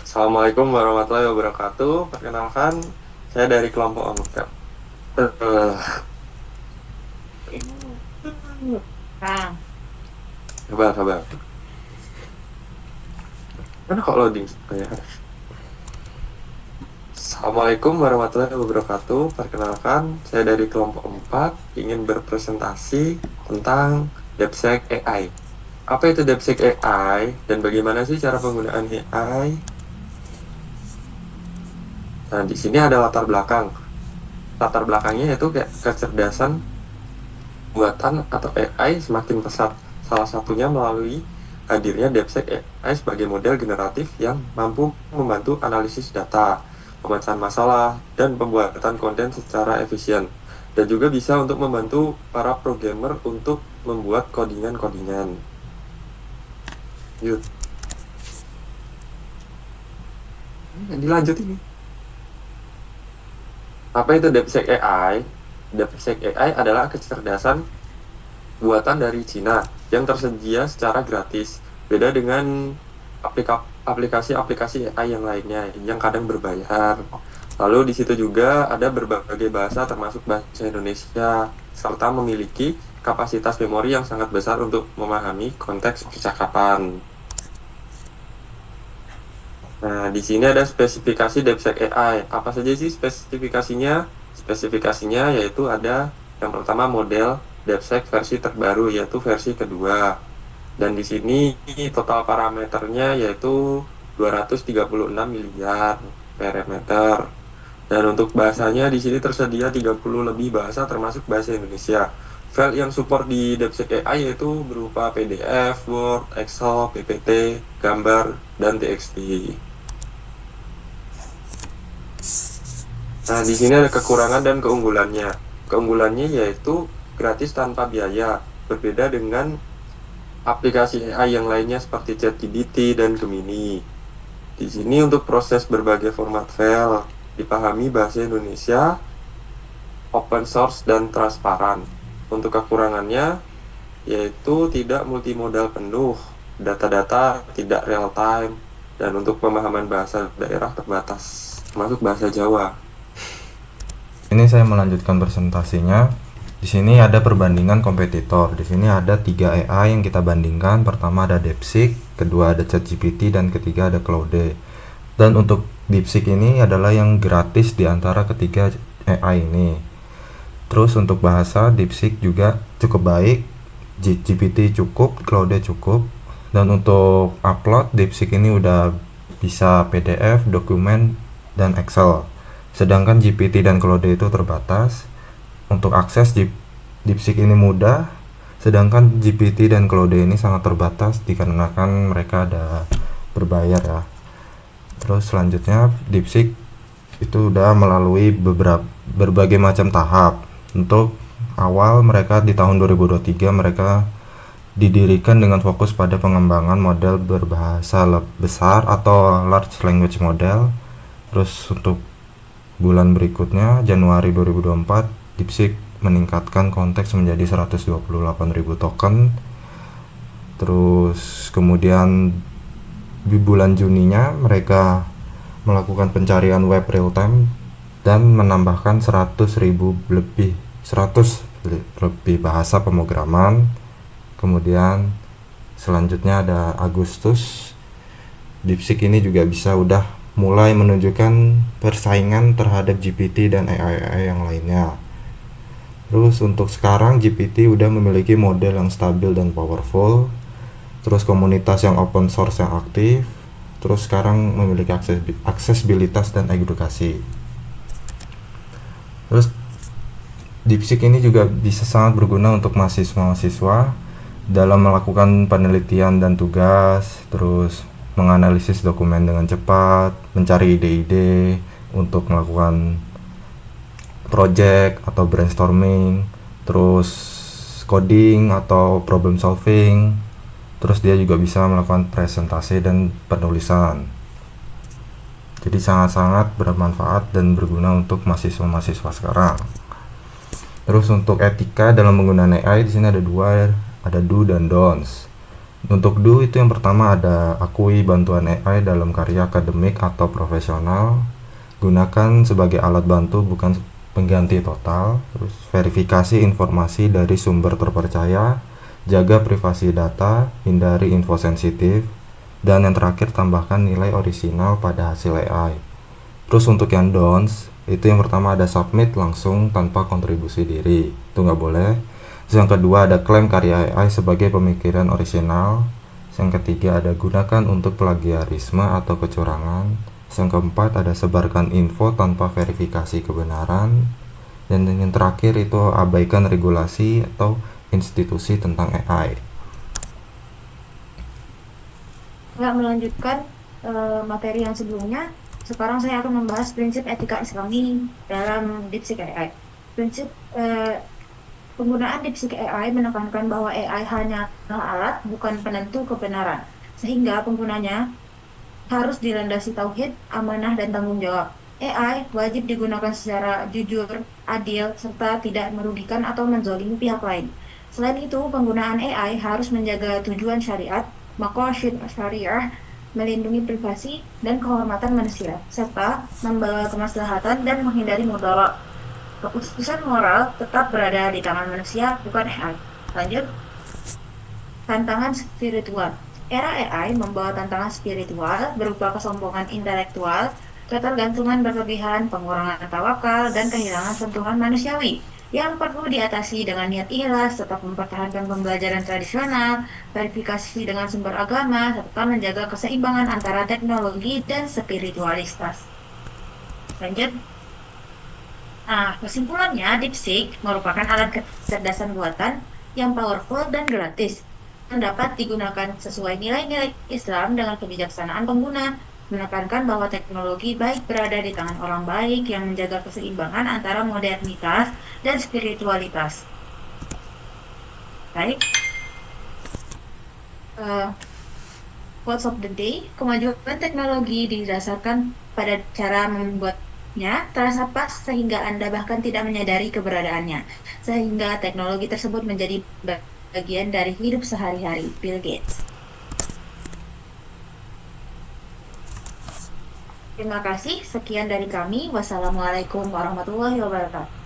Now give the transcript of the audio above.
Assalamualaikum warahmatullahi wabarakatuh. Perkenalkan, saya dari kelompok OMKAP. Eh, Kang, sabar. Mana kok loading? Ya. Assalamualaikum warahmatullahi wabarakatuh. Perkenalkan, saya dari kelompok 4 ingin berpresentasi tentang DeepSeek AI. Apa itu DeepSeek AI dan bagaimana sih cara penggunaan AI? Nah, di sini ada latar belakang. Latar belakangnya yaitu kayak kecerdasan buatan atau AI semakin pesat. Salah satunya melalui hadirnya DeepSeek AI sebagai model generatif yang mampu membantu analisis data, pemecahan masalah, dan pembuatan konten secara efisien. Dan juga bisa untuk membantu para programmer untuk membuat codingan-codingan. Yuk, dilanjut ini. Apa itu DeepSeek AI? DeepSeek AI adalah kecerdasan buatan dari Cina yang tersedia secara gratis. Beda dengan aplikasi-aplikasi AI yang lainnya yang kadang berbayar. Lalu di situ juga ada berbagai bahasa termasuk bahasa Indonesia serta memiliki kapasitas memori yang sangat besar untuk memahami konteks percakapan. Nah, di sini ada spesifikasi DeepSeek AI. Apa saja sih spesifikasinya? Spesifikasinya yaitu ada yang pertama model DeepSeek versi terbaru yaitu versi kedua. Dan di sini total parameternya yaitu 236 miliar parameter. Dan untuk bahasanya di sini tersedia 30 lebih bahasa termasuk bahasa Indonesia. File yang support di DeepSeek AI yaitu berupa PDF, Word, Excel, PPT, gambar, dan TXT. Nah, di sini ada kekurangan dan keunggulannya. Keunggulannya yaitu gratis tanpa biaya, berbeda dengan aplikasi AI yang lainnya seperti ChatGPT dan Gemini. Di sini untuk proses berbagai format file dipahami bahasa Indonesia, open source dan transparan. Untuk kekurangannya yaitu tidak multimodal penuh, data-data tidak real time, dan untuk pemahaman bahasa daerah terbatas, termasuk bahasa Jawa. Ini saya melanjutkan presentasinya. Di sini ada perbandingan kompetitor. Di sini ada 3 AI yang kita bandingkan. Pertama ada DeepSeek, kedua ada ChatGPT, dan ketiga ada Claude. Dan untuk DeepSeek ini adalah yang gratis di antara ketiga AI ini. Terus untuk bahasa, DeepSeek juga cukup baik, GPT cukup, Claude cukup. Dan untuk upload, DeepSeek ini udah bisa PDF, dokumen, dan Excel. Sedangkan GPT dan Claude itu terbatas. Untuk akses DeepSeek ini mudah, sedangkan GPT dan Claude ini sangat terbatas dikarenakan mereka ada berbayar ya. Terus selanjutnya DeepSeek itu udah melalui berbagai macam tahap. Untuk awal mereka di tahun 2023 mereka didirikan dengan fokus pada pengembangan model berbahasa besar atau large language model. Terus untuk bulan berikutnya Januari 2024 DeepSeek meningkatkan konteks menjadi 128.000 token. Terus kemudian di bulan Juninya mereka melakukan pencarian web real time dan menambahkan 100 lebih bahasa pemrograman. Kemudian selanjutnya ada Agustus. DeepSeek ini juga bisa udah mulai menunjukkan persaingan terhadap GPT dan AI yang lainnya. Terus untuk sekarang GPT udah memiliki model yang stabil dan powerful. Terus komunitas yang open source yang aktif. Terus sekarang memiliki aksesibilitas dan edukasi. Terus DeepSeek ini juga bisa sangat berguna untuk mahasiswa-mahasiswa dalam melakukan penelitian dan tugas, terus menganalisis dokumen dengan cepat, mencari ide-ide untuk melakukan project atau brainstorming, terus coding atau problem solving. Terus dia juga bisa melakukan presentasi dan penulisan. Jadi sangat-sangat bermanfaat dan berguna untuk mahasiswa-mahasiswa sekarang. Terus untuk etika dalam penggunaan AI di sini ada dua, ada do dan don'ts. Untuk do itu yang pertama ada akui bantuan AI dalam karya akademik atau profesional. Gunakan sebagai alat bantu bukan pengganti total. Terus verifikasi informasi dari sumber terpercaya, jaga privasi data, hindari info sensitif, dan yang terakhir tambahkan nilai orisinal pada hasil AI. Terus untuk yang don'ts itu yang pertama ada submit langsung tanpa kontribusi diri, itu nggak boleh. Terus yang kedua ada klaim karya AI sebagai pemikiran orisinal. Yang ketiga ada gunakan untuk plagiarisme atau kecurangan. Yang keempat ada sebarkan info tanpa verifikasi kebenaran. Dan yang terakhir itu abaikan regulasi atau institusi tentang AI. Nggak melanjutkan materi yang sebelumnya, sekarang saya akan membahas prinsip etika Islami dalam DeepSeek AI. Prinsip penggunaan DeepSeek AI menekankan bahwa AI hanya alat, bukan penentu kebenaran, sehingga penggunanya harus dilandasi tauhid, amanah, dan tanggung jawab. AI wajib digunakan secara jujur, adil, serta tidak merugikan atau menzolimi pihak lain. Selain itu, penggunaan AI harus menjaga tujuan syariat, maqasid syariah, melindungi privasi dan kehormatan manusia, serta membawa kemaslahatan dan menghindari mudarat. Keputusan moral tetap berada di tangan manusia, bukan AI. Lanjut, tantangan spiritual. Era AI membawa tantangan spiritual berupa kesombongan intelektual, ketergantungan berlebihan, pengurangan tawakal, dan kehilangan sentuhan manusiawi yang perlu diatasi dengan niat ikhlas, tetap mempertahankan pembelajaran tradisional, verifikasi dengan sumber agama, serta menjaga keseimbangan antara teknologi dan spiritualitas. Lanjut. Nah, kesimpulannya, DeepSeek merupakan alat kecerdasan buatan yang powerful dan gratis, yang dapat digunakan sesuai nilai-nilai Islam dengan kebijaksanaan pengguna, menekankan bahwa teknologi baik berada di tangan orang baik yang menjaga keseimbangan antara modernitas dan spiritualitas. Baik, quotes of the day, kemajuan teknologi didasarkan pada cara membuatnya terasa pas sehingga Anda bahkan tidak menyadari keberadaannya, sehingga teknologi tersebut menjadi bagian dari hidup sehari-hari. Bill Gates. Terima kasih, sekian dari kami. Wassalamualaikum warahmatullahi wabarakatuh.